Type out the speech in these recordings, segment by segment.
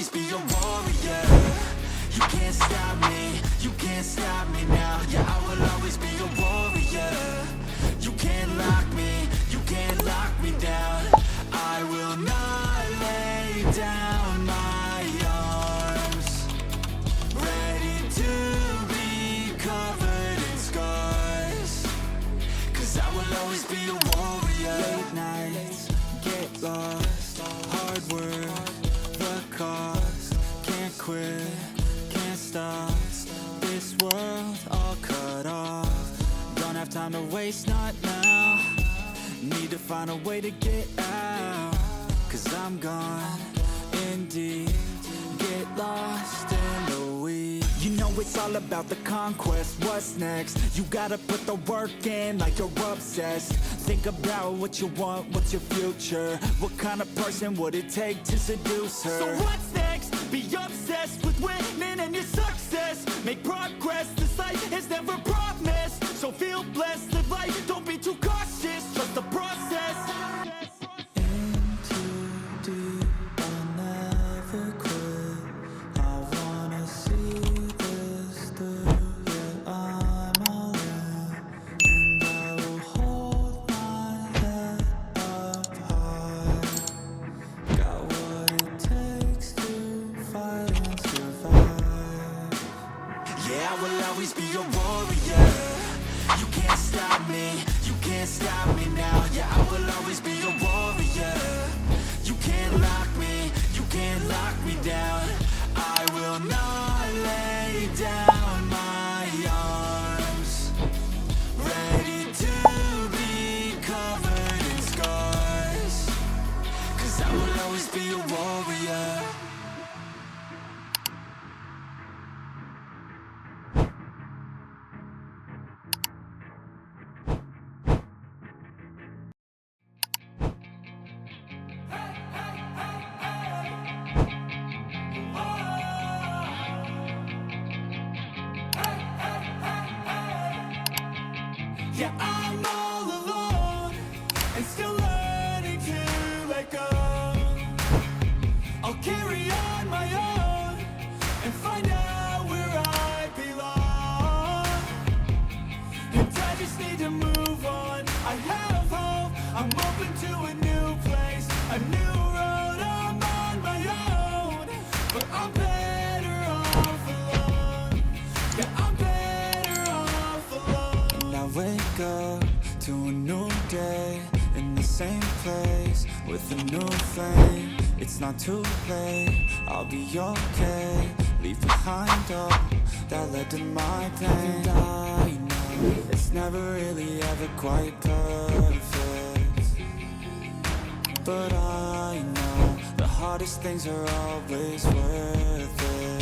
always be a warrior. You can't stop me, you can't stop me now. Yeah, I will always be a warrior. You can't lock me, you can't lock me down. I will not lay down my arms, ready to be covered in scars, 'cause I will always be a warrior. Late nights, get lost, hard work, the cost, can't quit, can't stop, this world all cut off. Don't have time to waste, not now. Need to find a way to get out, 'cause I'm gone in deep, get lost in the weeds. You know it's all about the conquest, what's next? You gotta put the work in like you're obsessed. Think about what you want, what's your future? What kind of person would it take to seduce her? So what's next? Be obsessed with winning and your success. Make progress, this life is never promised. So feel blessed, live life, don't be too cautious. Trust the process. In too deep, I'll never quit. I wanna see this through. Yeah, I'm all in, and I will hold my head up high. Got what it takes to fight and survive. Yeah, I will always be a warrior. You can't stop me, you can't stop me now. Yeah, I will always be a warrior. You can't lock me, you can't lock me down. I will not lay down my arms, ready to be covered in scars, 'cause I will always be a warrior. Yeah, I'm all alone and still learning to let go. I'll carry on my own and find out where I belong. And I just need to move on. I have hope, I'm open to a new place, a new road. I'm on my own, but I'm better off alone. Yeah, I'm better off alone. And I wake up to a new day in the same place with a new flame. It's not too late, I'll be okay. Leave behind all that led to my pain. And I know it's never really ever quite perfect, but I know the hardest things are always worth it.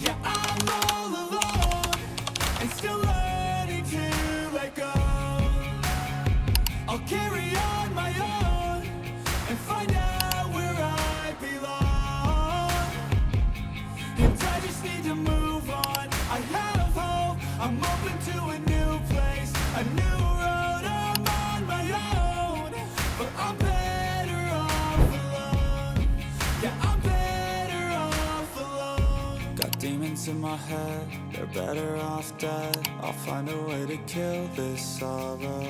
Yeah, I'm all alone and still learning to let go. I'll carry on my own and find out where I belong. And I just need to move on. I have hope, I'm open to a new place, a new road. I'm on my own, but I'm better off alone. Yeah, I'm better off alone. Got demons in my head, they're better off dead. I'll find a way to kill this sorrow.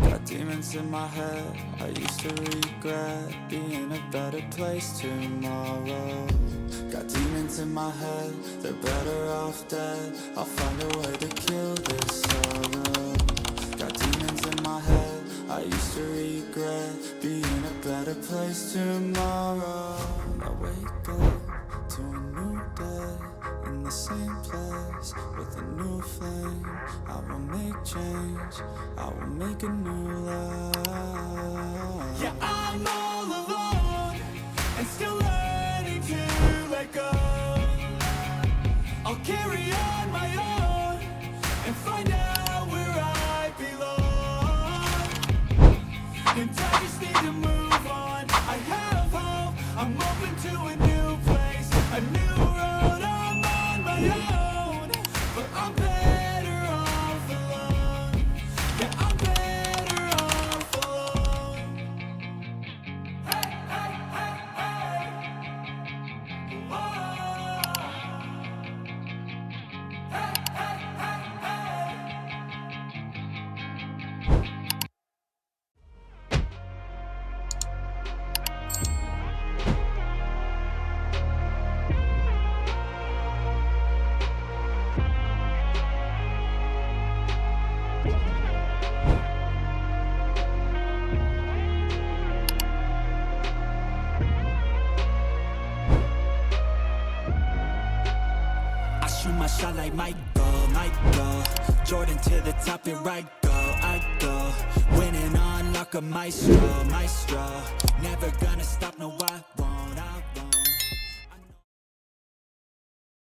Got demons in my head, I used to regret being a better place tomorrow. Got demons in my head, they're better off dead. I'll find a way to kill this sorrow. Got demons in my head, I used to regret being a better place tomorrow. I wake up to a new day in the same place with a new flame. I will make change, I will make a new life. Yeah, I'm all alone and still learning to let go. I'll carry on my own and find out where I belong. And I just need to move on. I have hope, I'm open to a new place, a new road. I'm on my own, but I'm better off alone. Yeah, I'm better off alone. Hey, hey, hey, hey. shoot my shot like Michael Jordan to the top, here I go winning on like a maestro Never gonna stop, no I won't